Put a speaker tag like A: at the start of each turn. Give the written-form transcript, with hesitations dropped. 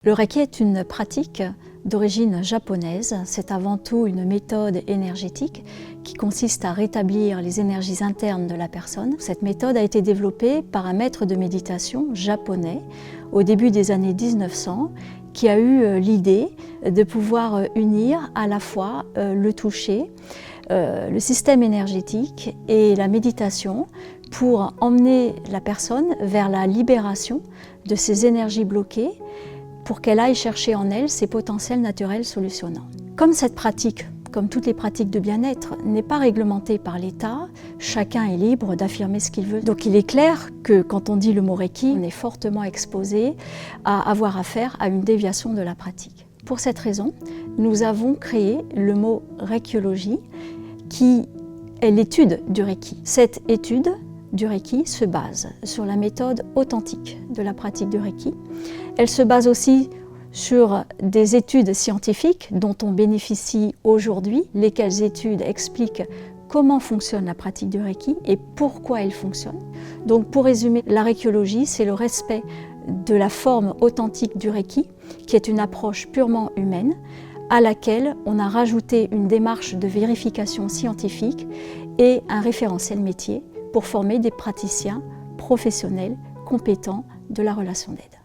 A: Le Reiki est une pratique d'origine japonaise. C'est avant tout une méthode énergétique qui consiste à rétablir les énergies internes de la personne. Cette méthode a été développée par un maître de méditation japonais au début des années 1900 qui a eu l'idée de pouvoir unir à la fois le toucher, le système énergétique et la méditation pour emmener la personne vers la libération de ses énergies bloquées pour qu'elle aille chercher en elle ses potentiels naturels solutionnants. Comme cette pratique, comme toutes les pratiques de bien-être, n'est pas réglementée par l'État, chacun est libre d'affirmer ce qu'il veut. Donc il est clair que quand on dit le mot Reiki, on est fortement exposé à avoir affaire à une déviation de la pratique. Pour cette raison, nous avons créé le mot Reikiologie, qui est l'étude du Reiki. Cette étude du Reiki se base sur la méthode authentique de la pratique du Reiki. Elle se base aussi sur des études scientifiques dont on bénéficie aujourd'hui, lesquelles études expliquent comment fonctionne la pratique du Reiki et pourquoi elle fonctionne. Donc pour résumer, la Reikiologie, c'est le respect de la forme authentique du Reiki, qui est une approche purement humaine, à laquelle on a rajouté une démarche de vérification scientifique et un référentiel métier pour former des praticiens professionnels compétents de la relation d'aide.